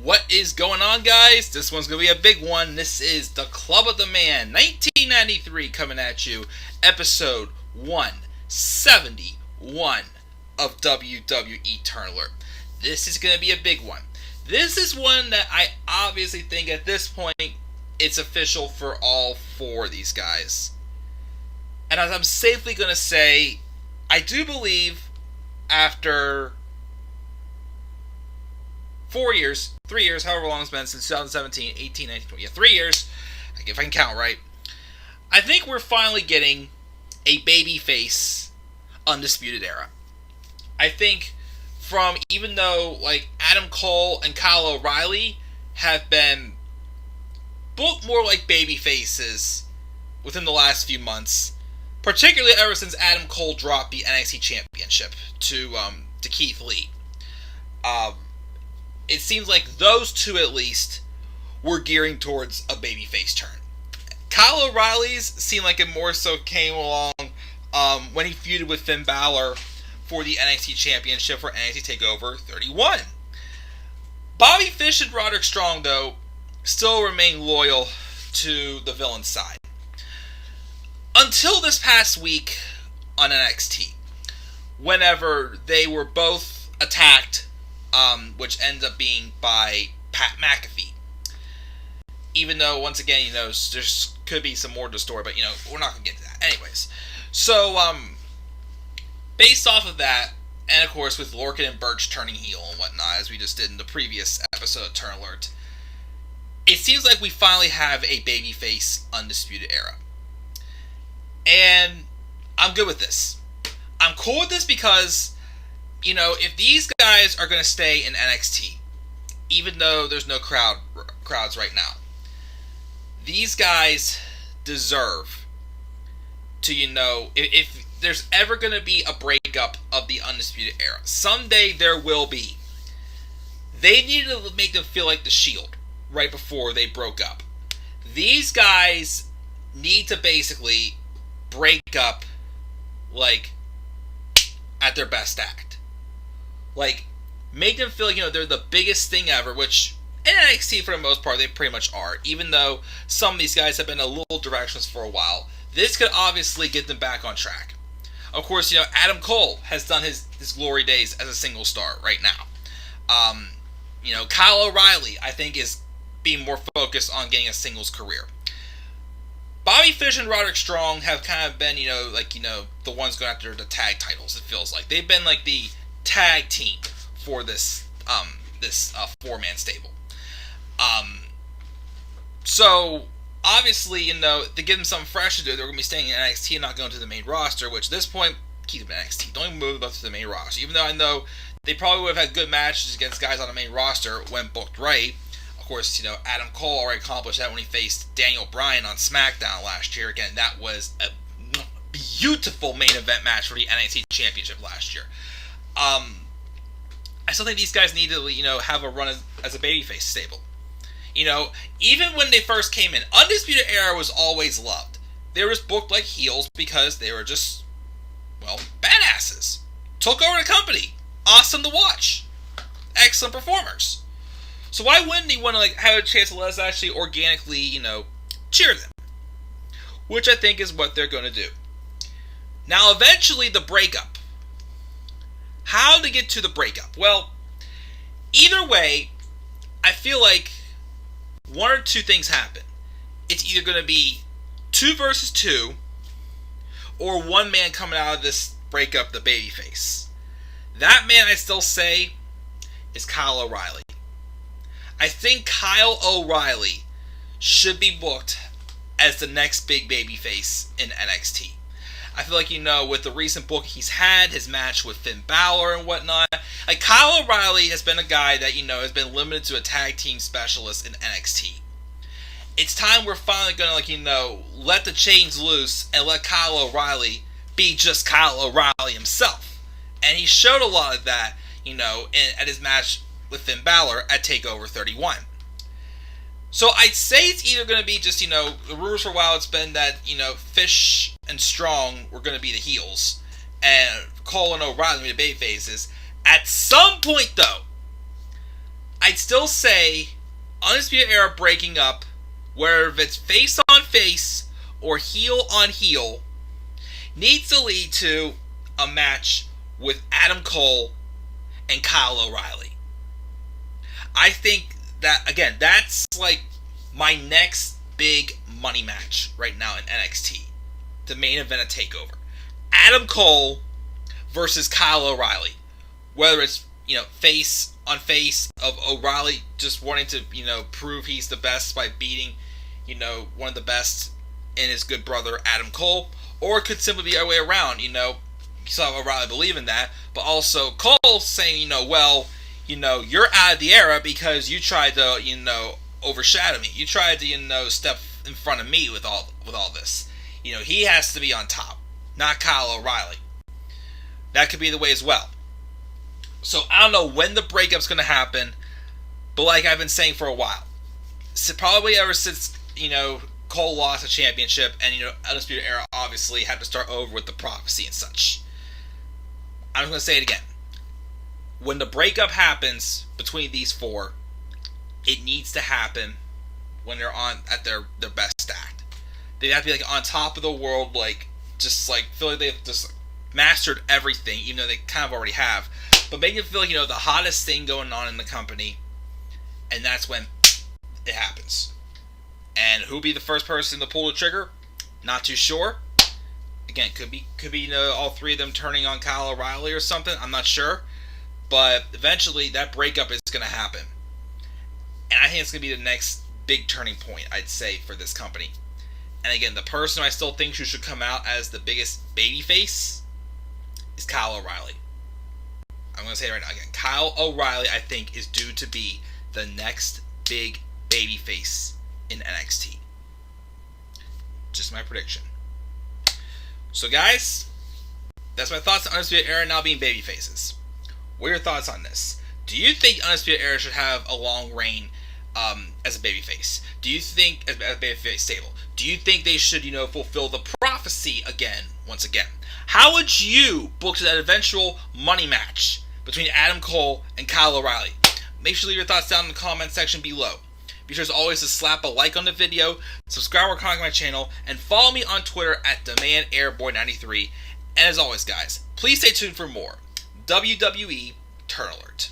What is going on, guys? This one's going to be a big one. This is the Club of the Man 1993 coming at you. Episode 171 of WWE Turn Alert. This is going to be a big one. This is one that I obviously think at this point it's official for all four of these guys. And as I'm safely going to say, I do believe after 4 years, 3 years, however long it's been since 2017, 18, 19, 20, 3 years, if I can count right, I think we're finally getting a babyface Undisputed Era. I think from, even though like Adam Cole and Kyle O'Reilly have been both more like baby faces within the last few months, particularly ever since Adam Cole dropped the NXT Championship to Keith Lee. It seems like those two at least were gearing towards a babyface turn. Kyle O'Reilly's seemed like it more so came along when he feuded with Finn Balor for the NXT Championship for NXT TakeOver 31. Bobby Fish and Roderick Strong, though, still remain loyal to the villain side. Until this past week on NXT, whenever they were both attacked, which ended up being by Pat McAfee. Even though, once again, there could be some more to the story, but, we're not going to get to that. Anyways, so, based off of that, and of course with Lorcan and Birch turning heel and whatnot, as we just did in the previous episode of Turn Alert, it seems like we finally have a babyface Undisputed Era. And I'm good with this. I'm cool with this because, if these guys are going to stay in NXT, even though there's no crowds right now, these guys deserve to, if there's ever going to be a breakup of the Undisputed Era, someday there will be. They need to make them feel like the Shield right before they broke up. These guys need to basically break up, at their best act. Make them feel like, they're the biggest thing ever, which in NXT for the most part they pretty much are, even though some of these guys have been a little directionless for a while. This could obviously get them back on track. Of course, Adam Cole has done his glory days as a single star right now. Kyle O'Reilly, I think, is being more focused on getting a singles career. Bobby Fish and Roderick Strong have kind of been, the ones going after the tag titles, it feels like. They've been like the tag team for this four-man stable. So, obviously, to give them something fresh to do, they're going to be staying in NXT and not going to the main roster, which at this point, keep them in NXT. Don't even move them up to the main roster. Even though I know they probably would have had good matches against guys on the main roster when booked right. Of course, Adam Cole already accomplished that when he faced Daniel Bryan on SmackDown last year. Again, that was a beautiful main event match for the NXT Championship last year. I still think these guys need to, have a run as a babyface stable. Even when they first came in, Undisputed Era was always loved. They were just booked like heels because they were just, badasses. Took over the company. Awesome to watch. Excellent performers. So why wouldn't he want to have a chance to let us actually organically, cheer them? Which I think is what they're going to do. Now, eventually, the breakup. How to get to the breakup? Well, either way, I feel like one or two things happen. It's either going to be 2 versus 2, or one man coming out of this breakup, the babyface. That man, I still say, is Kyle O'Reilly. I think Kyle O'Reilly should be booked as the next big babyface in NXT. I feel like, with the recent book he's had, his match with Finn Balor and whatnot, Kyle O'Reilly has been a guy that, has been limited to a tag team specialist in NXT. It's time we're finally going to, let the chains loose and let Kyle O'Reilly be just Kyle O'Reilly himself. And he showed a lot of that, at his match with Finn Balor at TakeOver 31. So I'd say it's either going to be just, the rumors for a while it's been that, Fish and Strong were going to be the heels, and Cole and O'Reilly were the baby faces. At some point, though, I'd still say Undisputed Era breaking up, whether it's face on face or heel on heel, needs to lead to a match with Adam Cole and Kyle O'Reilly. I think that, again, that's like my next big money match right now in NXT. The main event of TakeOver. Adam Cole versus Kyle O'Reilly. Whether it's, face on face of O'Reilly just wanting to, prove he's the best by beating, one of the best in his good brother, Adam Cole. Or it could simply be our way around, you saw O'Reilly believe in that. But also Cole saying, you're out of the era because you tried to, overshadow me. You tried to, step in front of me with all this. He has to be on top, not Kyle O'Reilly. That could be the way as well. So I don't know when the breakup's going to happen, but like I've been saying for a while, probably ever since, Cole lost a championship and, Undisputed Era obviously had to start over with the prophecy and such. I'm going to say it again. When the breakup happens between these four, it needs to happen when they're at their best act. They have to be on top of the world, feel like they've just mastered everything, even though they kind of already have. But make it feel like, the hottest thing going on in the company, and that's when it happens. And who'll be the first person to pull the trigger? Not too sure. Again, could be all three of them turning on Kyle O'Reilly or something. I'm not sure. But eventually, that breakup is going to happen. And I think it's going to be the next big turning point, I'd say, for this company. And again, the person I still think who should come out as the biggest babyface is Kyle O'Reilly. I'm going to say it right now again. Kyle O'Reilly, I think, is due to be the next big babyface in NXT. Just my prediction. So, guys, that's my thoughts on Undisputed Era now being babyfaces. What are your thoughts on this? Do you think Undisputed Era should have a long reign as a babyface? Do you think, as a babyface stable, do you think they should, fulfill the prophecy once again? How would you book that eventual money match between Adam Cole and Kyle O'Reilly? Make sure to leave your thoughts down in the comment section below. Be sure as always to slap a like on the video, subscribe or comment to my channel, and follow me on Twitter at TheManAirboy93. And as always, guys, please stay tuned for more WWE Turn Alert.